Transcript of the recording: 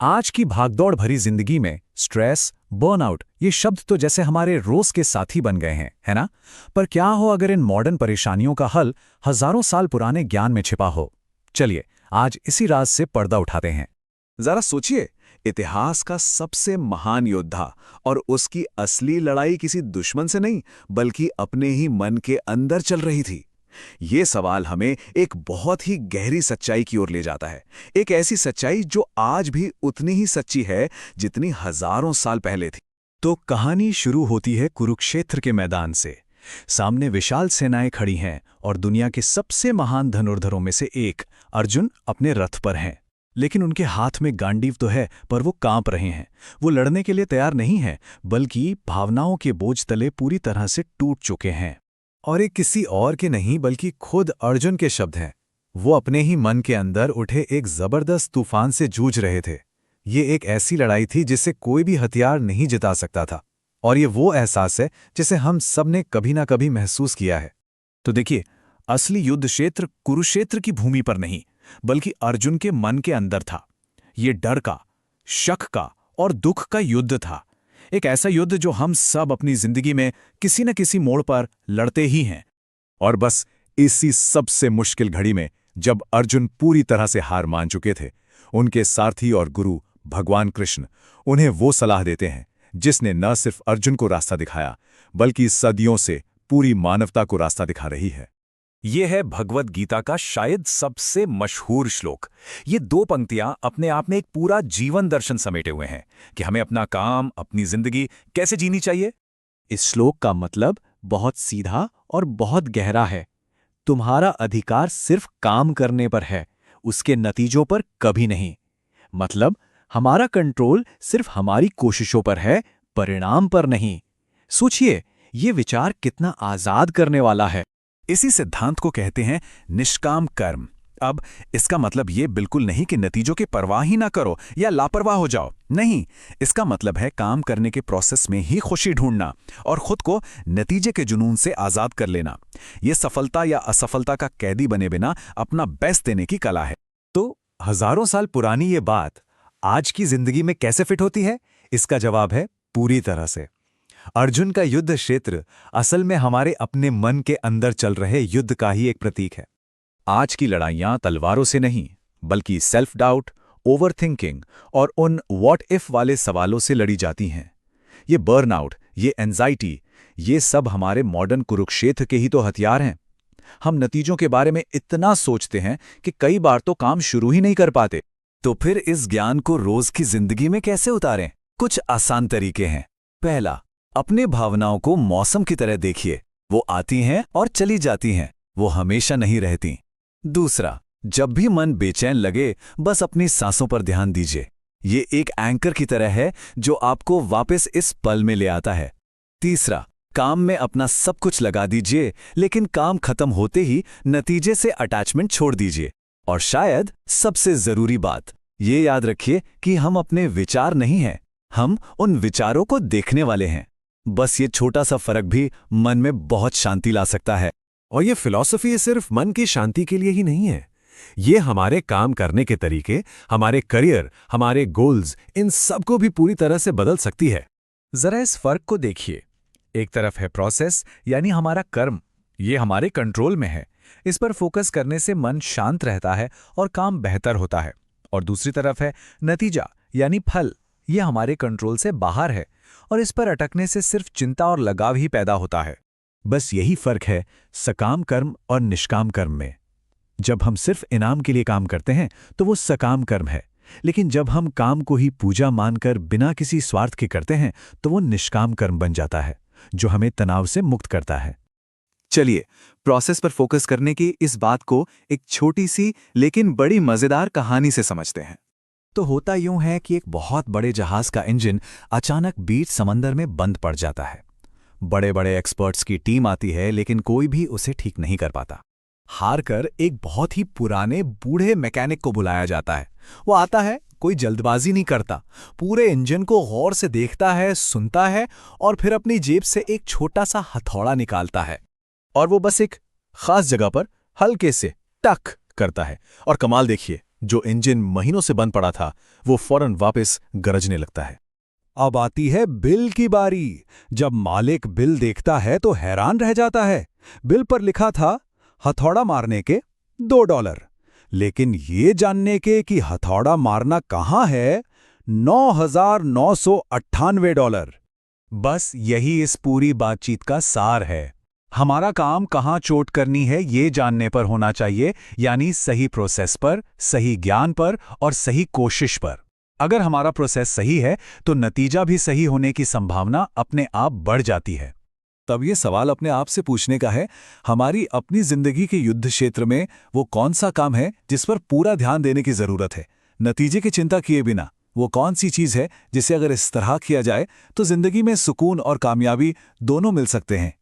आज की भागदौड़ भरी जिंदगी में स्ट्रेस, बर्नआउट ये शब्द तो जैसे हमारे रोज के साथी बन गए हैं, है ना? पर क्या हो अगर इन मॉडर्न परेशानियों का हल हजारों साल पुराने ज्ञान में छिपा हो? चलिए, आज इसी राज से पर्दा उठाते हैं। जरा सोचिए, इतिहास का सबसे महान योद्धा और उसकी असली लड़ाई किसी दुश्मन से नहीं बल्कि अपने ही मन के अंदर चल रही थी। ये सवाल हमें एक बहुत ही गहरी सच्चाई की ओर ले जाता है, एक ऐसी सच्चाई जो आज भी उतनी ही सच्ची है जितनी हजारों साल पहले थी। तो कहानी शुरू होती है कुरुक्षेत्र के मैदान से। सामने विशाल सेनाएं खड़ी हैं और दुनिया के सबसे महान धनुर्धरों में से एक अर्जुन अपने रथ पर हैं। लेकिन उनके हाथ में गांडीव तो है, पर वो कांप रहे हैं। वो लड़ने के लिए तैयार नहीं हैं, बल्कि भावनाओं के बोझ तले पूरी तरह से टूट चुके हैं। और ये किसी और के नहीं बल्कि खुद अर्जुन के शब्द हैं। वो अपने ही मन के अंदर उठे एक जबरदस्त तूफान से जूझ रहे थे। ये एक ऐसी लड़ाई थी जिसे कोई भी हथियार नहीं जिता सकता था। और ये वो एहसास है जिसे हम सब ने कभी ना कभी महसूस किया है। तो देखिए, असली युद्ध क्षेत्र कुरुक्षेत्र की भूमि पर नहीं, बल्कि अर्जुन के मन के अंदर था। ये डर का, शक का और दुख का युद्ध था। एक ऐसा युद्ध जो हम सब अपनी जिंदगी में किसी न किसी मोड़ पर लड़ते ही हैं। और बस इसी सबसे मुश्किल घड़ी में, जब अर्जुन पूरी तरह से हार मान चुके थे, उनके सारथी और गुरु भगवान कृष्ण उन्हें वो सलाह देते हैं जिसने न सिर्फ अर्जुन को रास्ता दिखाया, बल्कि सदियों से पूरी मानवता को रास्ता दिखा रही है। ये है भगवद गीता का शायद सबसे मशहूर श्लोक। ये दो पंक्तियां अपने आप में एक पूरा जीवन दर्शन समेटे हुए हैं कि हमें अपना काम, अपनी जिंदगी कैसे जीनी चाहिए। इस श्लोक का मतलब बहुत सीधा और बहुत गहरा है। तुम्हारा अधिकार सिर्फ काम करने पर है, उसके नतीजों पर कभी नहीं। मतलब हमारा कंट्रोल सिर्फ हमारी कोशिशों पर है, परिणाम पर नहीं। सोचिए, ये विचार कितना आजाद करने वाला है। इसी सिद्धांत को कहते हैं निष्काम कर्म। अब इसका मतलब ये बिल्कुल नहीं कि नतीजों की परवाह ही ना करो या लापरवाह हो जाओ। नहीं, इसका मतलब है काम करने के प्रोसेस में ही खुशी ढूंढना और खुद को नतीजे के जुनून से आजाद कर लेना। ये सफलता या असफलता का कैदी बने बिना अपना बेस्ट देने की कला है। तो हजारों साल पुरानी ये बात आज की जिंदगी में कैसे फिट होती है? इसका जवाब है पूरी तरह से। अर्जुन का युद्ध क्षेत्र असल में हमारे अपने मन के अंदर चल रहे युद्ध का ही एक प्रतीक है। आज की लड़ाइयां तलवारों से नहीं, बल्कि सेल्फ डाउट, ओवरथिंकिंग और उन व्हाट इफ वाले सवालों से लड़ी जाती हैं। ये बर्नआउट, ये एंजाइटी, ये सब हमारे मॉडर्न कुरुक्षेत्र के ही तो हथियार हैं। हम नतीजों के बारे में इतना सोचते हैं कि कई बार तो काम शुरू ही नहीं कर पाते। तो फिर इस ज्ञान को रोज की जिंदगी में कैसे उतारें? कुछ आसान तरीके हैं। पहला, अपने भावनाओं को मौसम की तरह देखिए। वो आती हैं और चली जाती हैं, वो हमेशा नहीं रहती। दूसरा, जब भी मन बेचैन लगे, बस अपनी सांसों पर ध्यान दीजिए। ये एक एंकर की तरह है जो आपको वापस इस पल में ले आता है। तीसरा, काम में अपना सब कुछ लगा दीजिए, लेकिन काम खत्म होते ही नतीजे से अटैचमेंट छोड़ दीजिए। और शायद सबसे जरूरी बात, ये याद रखिए कि हम अपने विचार नहीं हैं, हम उन विचारों को देखने वाले हैं। बस ये छोटा सा फर्क भी मन में बहुत शांति ला सकता है। और ये फिलॉसफी सिर्फ मन की शांति के लिए ही नहीं है। ये हमारे काम करने के तरीके, हमारे करियर, हमारे गोल्स, इन सब को भी पूरी तरह से बदल सकती है। जरा इस फर्क को देखिए। एक तरफ है प्रोसेस, यानी हमारा कर्म, ये हमारे कंट्रोल में है। इस पर फोकस करने से मन शांत रहता है और काम बेहतर होता है। और दूसरी तरफ है नतीजा, यानी फल, ये हमारे कंट्रोल से बाहर है और इस पर अटकने से सिर्फ चिंता और लगाव ही पैदा होता है। बस यही फर्क है सकाम कर्म और निष्काम कर्म में। जब हम सिर्फ इनाम के लिए काम करते हैं तो वो सकाम कर्म है, लेकिन जब हम काम को ही पूजा मानकर बिना किसी स्वार्थ के करते हैं तो वो निष्काम कर्म बन जाता है, जो हमें तनाव से मुक्त करता है। चलिए, प्रोसेस पर फोकस करने की इस बात को एक छोटी सी लेकिन बड़ी मजेदार कहानी से समझते हैं। तो होता यूं है कि एक बहुत बड़े जहाज का इंजन अचानक बीच समंदर में बंद पड़ जाता है। बड़े बड़े एक्सपर्ट्स की टीम आती है, लेकिन कोई भी उसे ठीक नहीं कर पाता। हार कर एक बहुत ही पुराने बूढ़े मैकेनिक को बुलाया जाता है। वो आता है, कोई जल्दबाजी नहीं करता, पूरे इंजन को गौर से देखता है, सुनता है और फिर अपनी जेब से एक छोटा सा हथौड़ा निकालता है और वो बस एक खास जगह पर हल्के से टक करता है। और कमाल देखिए, जो इंजन महीनों से बंद पड़ा था वो फौरन वापस गरजने लगता है। अब आती है बिल की बारी। जब मालिक बिल देखता है तो हैरान रह जाता है। बिल पर लिखा था हथौड़ा मारने के $2, लेकिन ये जानने के कि हथौड़ा मारना कहाँ है, $9,998। बस यही इस पूरी बातचीत का सार है। हमारा काम कहाँ चोट करनी है ये जानने पर होना चाहिए, यानी सही प्रोसेस पर, सही ज्ञान पर और सही कोशिश पर। अगर हमारा प्रोसेस सही है तो नतीजा भी सही होने की संभावना अपने आप बढ़ जाती है। तब ये सवाल अपने आप से पूछने का है, हमारी अपनी जिंदगी के युद्ध क्षेत्र में वो कौन सा काम है जिस पर पूरा ध्यान देने की जरूरत है, नतीजे की चिंता किए बिना। वो कौन सी चीज है जिसे अगर इस तरह किया जाए तो जिंदगी में सुकून और कामयाबी दोनों मिल सकते हैं।